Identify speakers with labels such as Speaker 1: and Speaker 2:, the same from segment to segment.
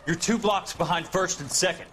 Speaker 1: You're 2 blocks behind 1st and 2nd.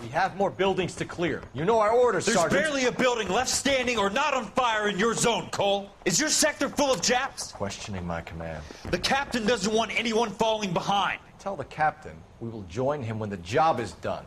Speaker 2: We have more buildings to clear. You know our orders,
Speaker 1: There's
Speaker 2: Sergeant.
Speaker 1: barely a building left standing or not on fire in your zone, Cole. Is your sector full of Japs?
Speaker 2: Questioning my command.
Speaker 1: The captain doesn't want anyone falling behind.
Speaker 2: Tell the captain we will join him when the job is done.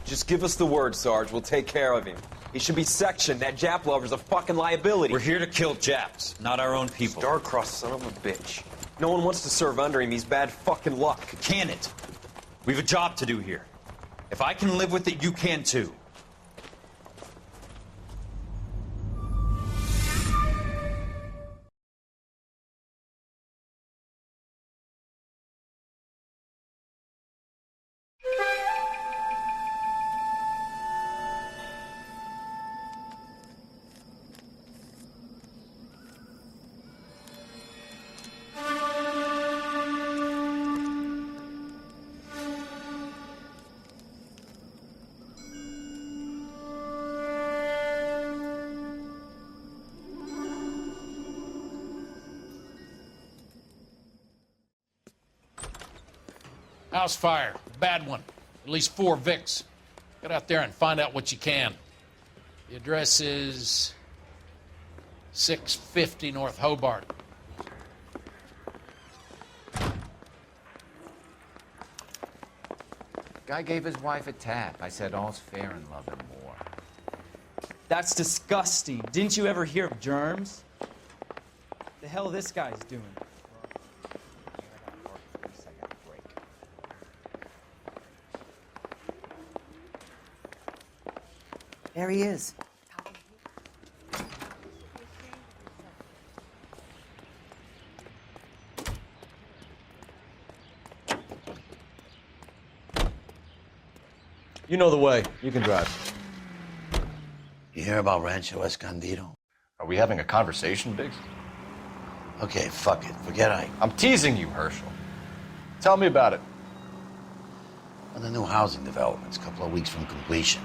Speaker 3: Just give us the word, Sarge. We'll take care of him. He should be sectioned. That Jap lover's a fucking liability.
Speaker 1: We're here to kill Japs, not our own people.
Speaker 3: Star-crossed son of a bitch. No one wants to serve under him. He's bad fucking luck.
Speaker 1: Can it? We have a job to do here. If I can live with it, you can too.
Speaker 4: House fire. Bad one. At least 4 Vicks. Get out there and find out what you can. The address is 650 North Hobart.
Speaker 5: Guy gave his wife a tap. I said all's fair in love and war.
Speaker 6: That's disgusting. Didn't you ever hear of germs? The hell this guy's doing? There he is.
Speaker 2: You know the way. You can drive.
Speaker 7: You hear about Rancho Escondido?
Speaker 2: Are we having a conversation, Biggs?
Speaker 7: Okay, fuck it. Forget Ike.
Speaker 2: I'm teasing you, Herschel. Tell me about it.
Speaker 7: On the new housing developments, a couple of weeks from completion.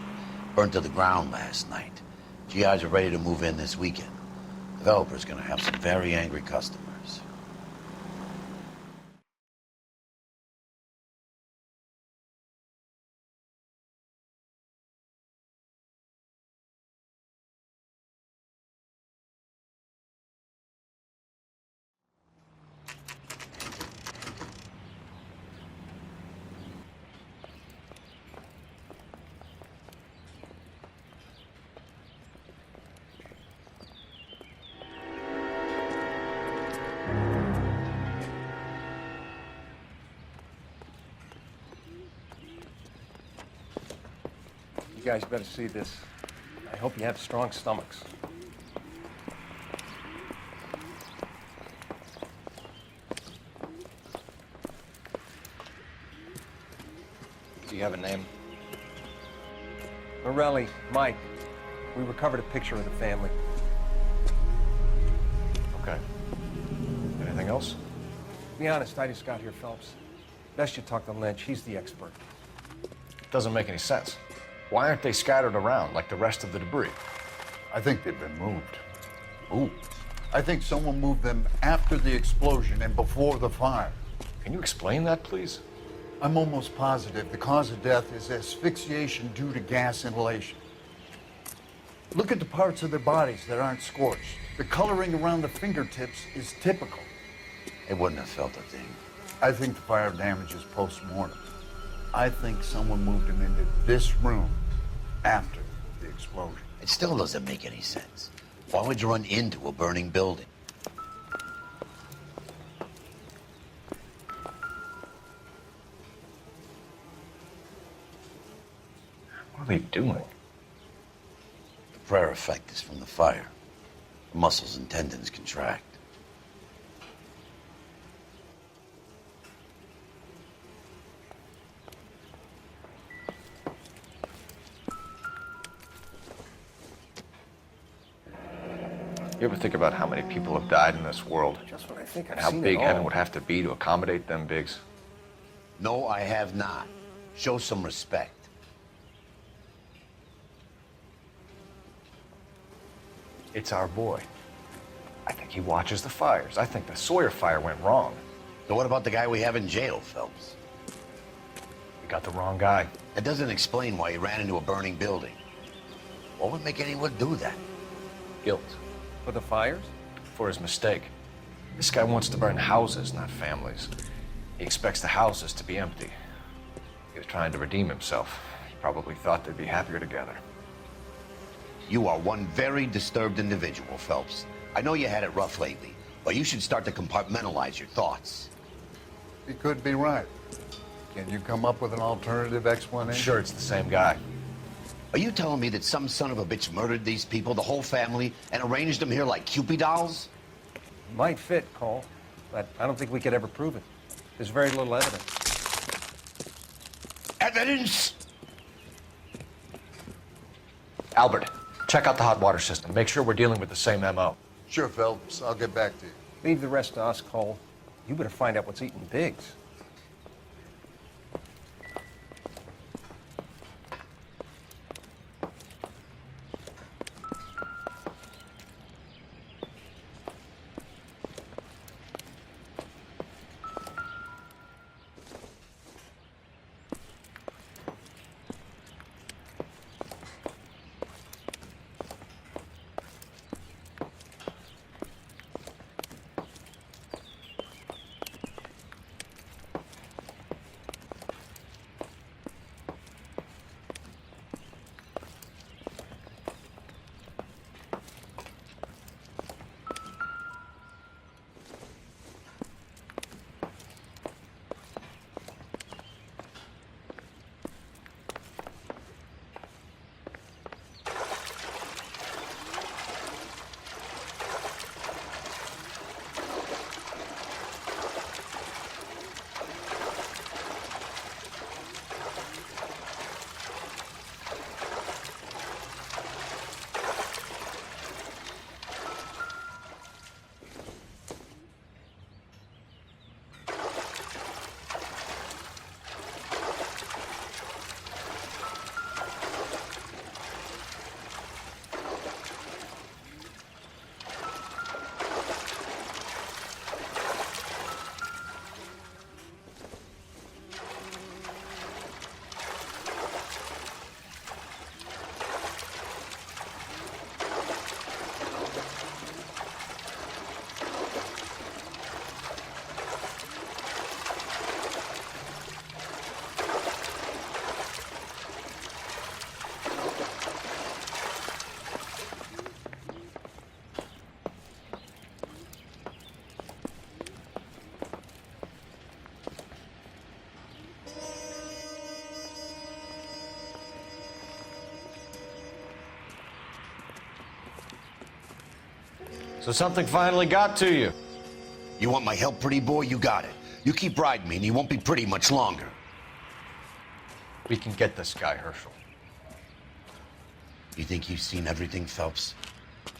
Speaker 7: Burned to the ground last night. GIs are ready to move in this weekend. Developer's gonna have some very angry customers.
Speaker 2: You guys better see this. I hope you have strong stomachs. Do you have a name? Morelli, Mike. We recovered a picture of the family. Okay. Anything else? Be honest, I just got here, Phelps. Best you talk to Lynch. He's the expert. Doesn't make any sense. Why aren't they scattered around like the rest of the debris?
Speaker 8: I think they've been moved. Ooh. I think someone moved them after the explosion and before the fire.
Speaker 2: Can you explain that, please?
Speaker 8: I'm almost positive the cause of death is asphyxiation due to gas inhalation. Look at the parts of their bodies that aren't scorched. The coloring around the fingertips is typical.
Speaker 7: They wouldn't have felt a thing.
Speaker 8: I think the fire damage is post-mortem. I think someone moved him into this room after the explosion.
Speaker 7: It still doesn't make any sense. Why would you run into a burning building?
Speaker 2: What are they doing?
Speaker 7: The prayer effect is from the fire. The muscles and tendons contract.
Speaker 2: You ever think about how many people have died in this world?
Speaker 8: Just what I think.
Speaker 2: And how big heaven would have to be to accommodate them, Biggs?
Speaker 7: No, I have not. Show some respect.
Speaker 2: It's our boy. I think he watches the fires. I think the Sawyer fire went wrong.
Speaker 7: So what about the guy we have in jail, Phelps?
Speaker 2: We got the wrong guy.
Speaker 7: That doesn't explain why he ran into a burning building. What would make anyone do that?
Speaker 2: Guilt. For the fires? For his mistake. This guy wants to burn houses, not families. He expects the houses to be empty. He was trying to redeem himself. He probably thought they'd be happier together.
Speaker 7: You are one very disturbed individual, Phelps. I know you had it rough lately, but you should start to compartmentalize your thoughts.
Speaker 8: He could be right. Can you come up with an alternative explanation?
Speaker 2: Sure, it's the same guy.
Speaker 7: Are you telling me that some son of a bitch murdered these people, the whole family, and arranged them here like Cupid dolls?
Speaker 2: Might fit, Cole, but I don't think we could ever prove it. There's very little evidence.
Speaker 7: Evidence?
Speaker 2: Albert, check out the hot water system. Make sure we're dealing with the same MO.
Speaker 8: Sure, Phelps. I'll get back to you.
Speaker 2: Leave the rest to us, Cole. You better find out what's eating pigs. So something finally got to you.
Speaker 7: You want my help, pretty boy? You got it. You keep riding me, and you won't be pretty much longer.
Speaker 2: We can get this guy, Herschel.
Speaker 7: You think you've seen everything, Phelps?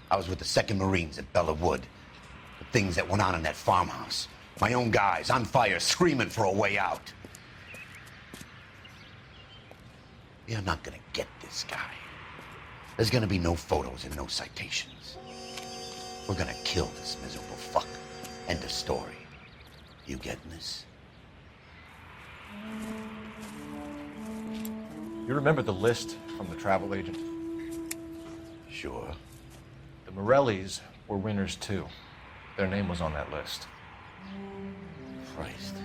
Speaker 7: I was with the 2nd Marines at Bella Wood. The things that went on in that farmhouse. My own guys on fire, screaming for a way out. You're not gonna get this guy. There's gonna be no photos and no citations. We're gonna kill this miserable fuck. End of story. You getting this?
Speaker 2: You remember the list from the travel agent?
Speaker 7: Sure.
Speaker 2: The Morellis were winners too. Their name was on that list.
Speaker 7: Christ.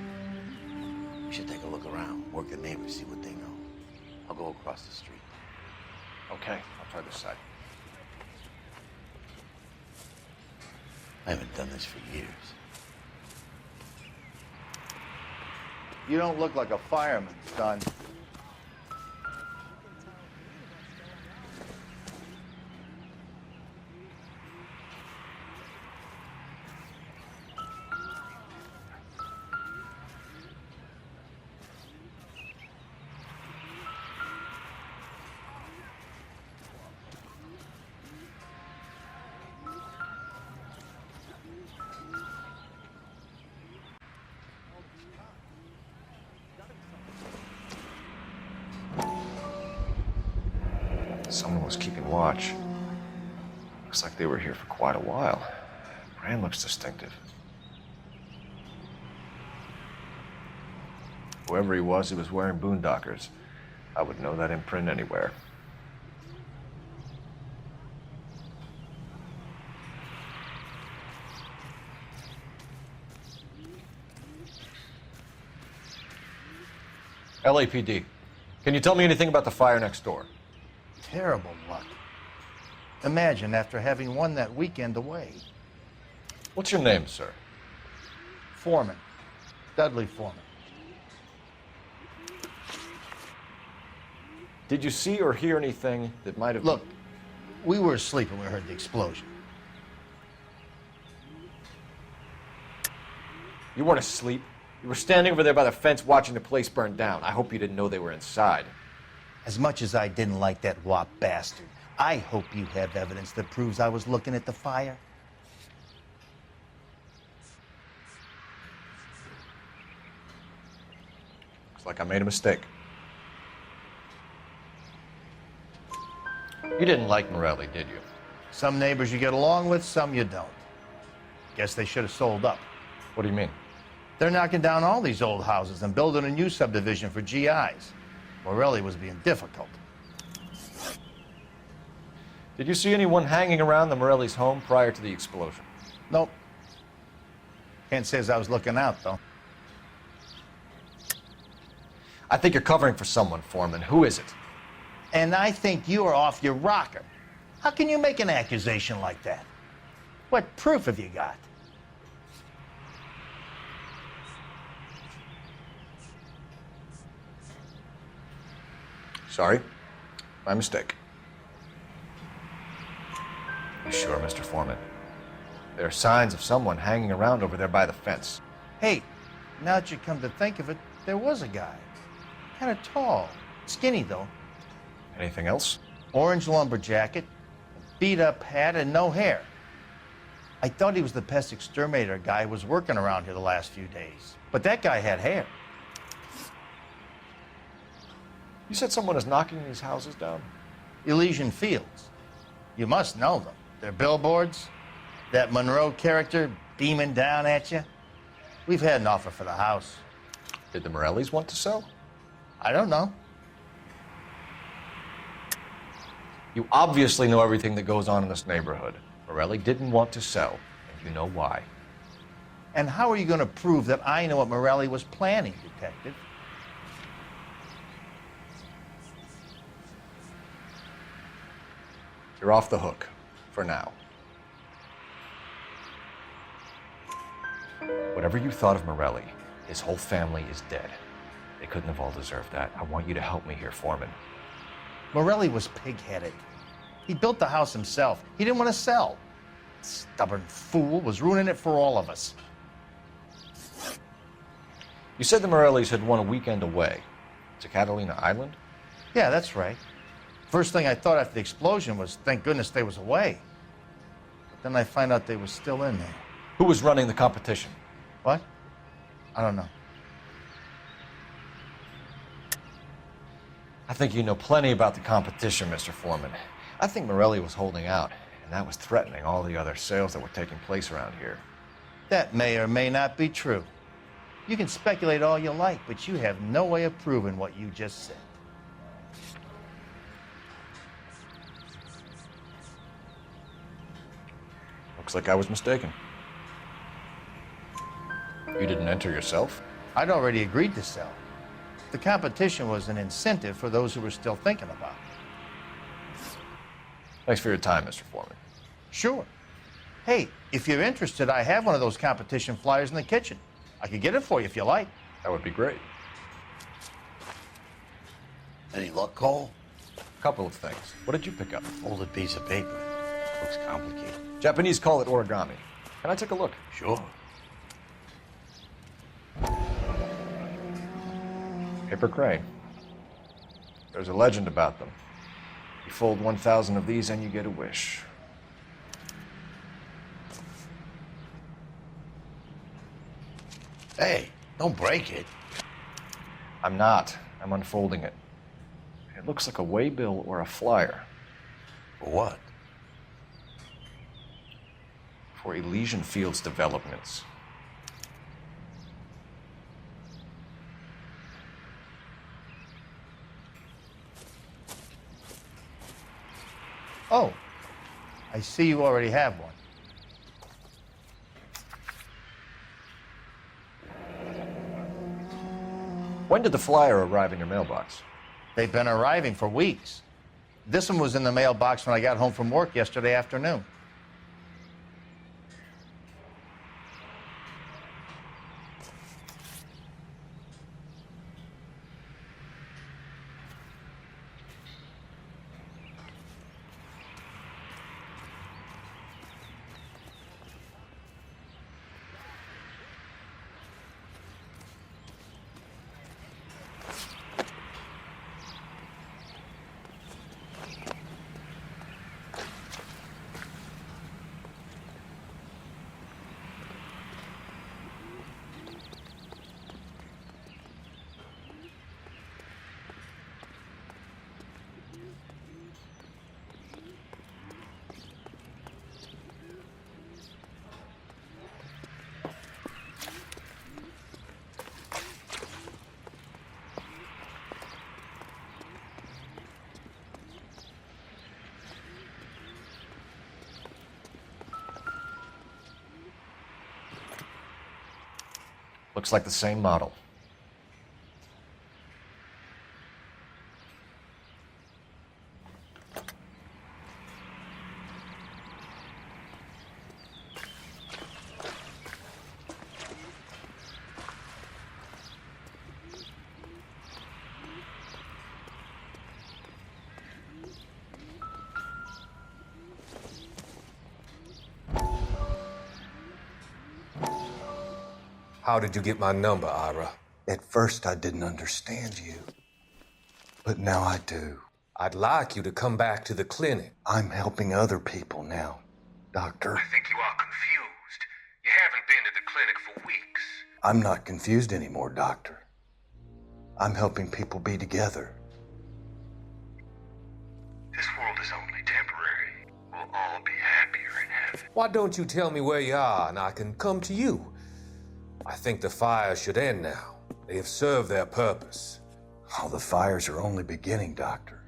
Speaker 7: We should take a look around, work the neighbors, see what they know. I'll go across the street.
Speaker 2: Okay, I'll try this side.
Speaker 7: I haven't done this for years.
Speaker 8: You don't look like a fireman, son.
Speaker 2: Someone was keeping watch. Looks like they were here for quite a while. Brand looks distinctive. Whoever he was wearing boondockers. I would know that imprint anywhere. LAPD, can you tell me anything about the fire next door?
Speaker 9: Terrible luck. Imagine after having won that weekend away.
Speaker 2: What's your name, sir?
Speaker 9: Foreman. Dudley Foreman.
Speaker 2: Did you see or hear anything that might have...
Speaker 9: Look, we were asleep when we heard the explosion.
Speaker 2: You weren't asleep. You were standing over there by the fence watching the place burn down. I hope you didn't know they were inside.
Speaker 9: As much as I didn't like that wop bastard, I hope you have evidence that proves I was looking at the fire.
Speaker 2: Looks like I made a mistake. You didn't like Morelli, did you?
Speaker 9: Some neighbors you get along with, some you don't. Guess they should have sold up.
Speaker 2: What do you mean?
Speaker 9: They're knocking down all these old houses and building a new subdivision for GIs. Morelli was being difficult.
Speaker 2: Did you see anyone hanging around the Morelli's home prior to the explosion?
Speaker 9: Nope. Can't say as I was looking out, though.
Speaker 2: I think you're covering for someone, Foreman. Who is it?
Speaker 9: And I think you are off your rocker. How can you make an accusation like that? What proof have you got?
Speaker 2: Sorry. My mistake. You sure, Mr. Foreman? There are signs of someone hanging around over there by the fence.
Speaker 9: Hey, now that you come to think of it, there was a guy. Kind of tall. Skinny, though.
Speaker 2: Anything else?
Speaker 9: Orange lumber jacket, beat-up hat, and no hair. I thought he was the pest exterminator guy who was working around here the last few days. But that guy had hair.
Speaker 2: You said someone is knocking these houses down?
Speaker 9: Elysian Fields. You must know them. They're billboards. That Monroe character beaming down at you. We've had an offer for the house.
Speaker 2: Did the Morellis want to sell?
Speaker 9: I don't know.
Speaker 2: You obviously know everything that goes on in this neighborhood. Morelli didn't want to sell, and you know why.
Speaker 9: And how are you going to prove that I know what Morelli was planning, Detective?
Speaker 2: You're off the hook, for now. Whatever you thought of Morelli, his whole family is dead. They couldn't have all deserved that. I want you to help me here, Foreman.
Speaker 9: Morelli was pig-headed. He built the house himself. He didn't want to sell. Stubborn fool was ruining it for all of us.
Speaker 2: You said the Morellis had won a weekend away to Catalina Island?
Speaker 9: Yeah, that's right. First thing I thought after the explosion was, thank goodness they was away. But then I find out they was still in there.
Speaker 2: Who was running the competition?
Speaker 9: What? I don't know.
Speaker 2: I think you know plenty about the competition, Mr. Foreman. I think Morelli was holding out, and that was threatening all the other sales that were taking place around here.
Speaker 9: That may or may not be true. You can speculate all you like, but you have no way of proving what you just said.
Speaker 2: Looks like I was mistaken. You didn't enter yourself?
Speaker 9: I'd already agreed to sell. The competition was an incentive for those who were still thinking about it.
Speaker 2: Thanks for your time, Mr. Foreman.
Speaker 9: Sure. Hey, if you're interested, I have one of those competition flyers in the kitchen. I could get it for you if you like.
Speaker 2: That would be great.
Speaker 7: Any luck, Cole?
Speaker 2: A couple of things. What did you pick up?
Speaker 7: Folded piece of paper. Looks complicated.
Speaker 2: Japanese call it origami. Can I take a look?
Speaker 7: Sure.
Speaker 2: Paper crane. There's a legend about them. You fold 1,000 of these and you get a wish.
Speaker 7: Hey, don't break it.
Speaker 2: I'm not. I'm unfolding it. It looks like a waybill or a flyer.
Speaker 7: For what?
Speaker 2: For Elysian Fields Developments.
Speaker 9: Oh, I see you already have one.
Speaker 2: When did the flyer arrive in your mailbox?
Speaker 9: They've been arriving for weeks. This one was in the mailbox when I got home from work yesterday afternoon.
Speaker 2: Looks like the same model.
Speaker 10: How did you get my number, Ira? At first, I didn't understand you. But now I do. I'd like you to come back to the clinic. I'm helping other people now, Doctor.
Speaker 11: I think you are confused. You haven't been to the clinic for weeks.
Speaker 10: I'm not confused anymore, Doctor. I'm helping people be together.
Speaker 11: This world is only temporary. We'll all be happier in heaven.
Speaker 10: Why don't you tell me where you are and I can come to you? I think the fires should end now. They have served their purpose. Oh, the fires are only beginning, Doctor.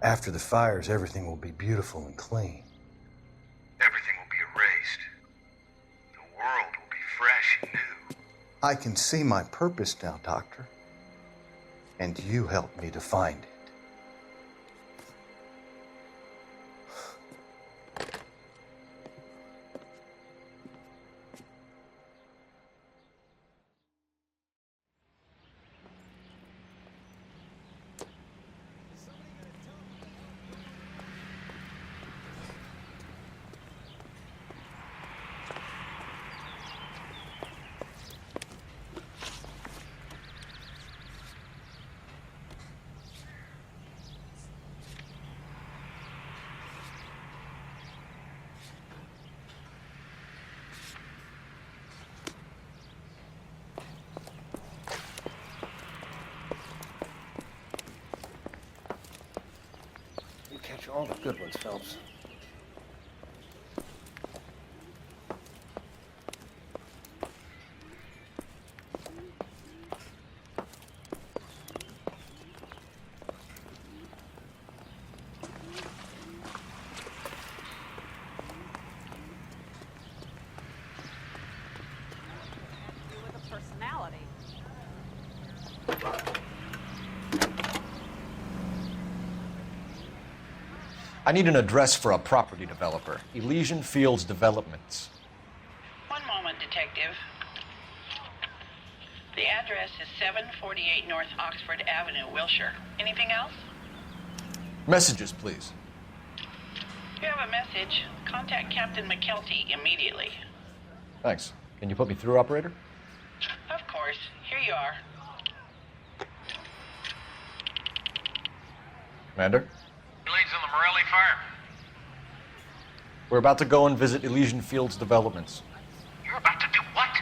Speaker 10: After the fires, everything will be beautiful and clean.
Speaker 11: Everything will be erased. The world will be fresh and new.
Speaker 10: I can see my purpose now, Doctor. And you helped me to find it.
Speaker 2: Catch all the good ones, Phelps.
Speaker 12: With a personality.
Speaker 2: I need an address for a property developer. Elysian Fields Developments.
Speaker 13: One moment, Detective. The address is 748 North Oxford Avenue, Wilshire. Anything else?
Speaker 2: Messages, please.
Speaker 13: If you have a message, contact Captain McKelty immediately.
Speaker 2: Thanks. Can you put me through, operator?
Speaker 13: Of course. Here you are.
Speaker 2: Commander?
Speaker 11: Leads in the Morelli fire.
Speaker 2: We're about to go and visit Elysian Fields Developments.
Speaker 11: You're about to do what?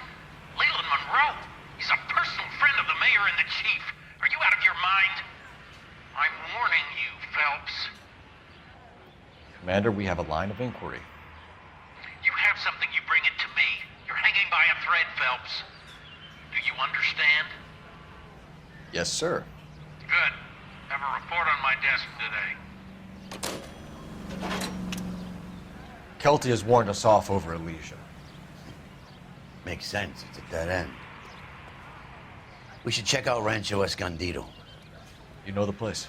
Speaker 11: Leland Monroe. He's a personal friend of the mayor and the chief. Are you out of your mind? I'm warning you, Phelps.
Speaker 2: Commander, we have a line of inquiry.
Speaker 11: You right, Phelps. Do you understand?
Speaker 2: Yes, sir.
Speaker 11: Good. Have a report on my desk today.
Speaker 2: Kelty has warned us off over Elysian.
Speaker 7: Makes sense. It's a dead end. We should check out Rancho Escondido.
Speaker 2: You know the place?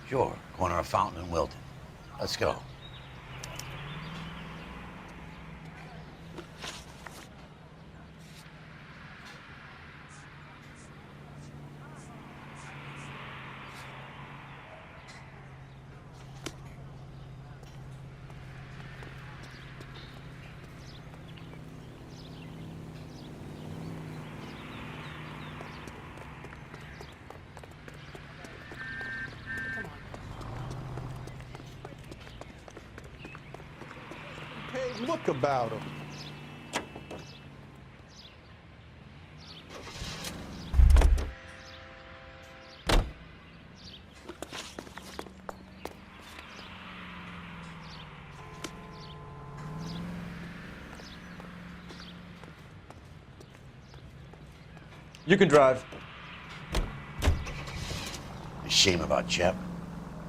Speaker 7: Sure. Corner of Fountain and Wilton. Let's go.
Speaker 14: Hey, look about him.
Speaker 2: You can drive.
Speaker 7: A shame about Jep.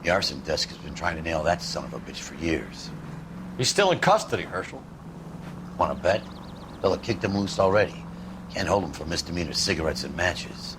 Speaker 7: The arson desk has been trying to nail that son of a bitch for years.
Speaker 2: He's still in custody, Herschel.
Speaker 7: Want to bet? They'll have kicked him loose already. Can't hold him for misdemeanor cigarettes and matches.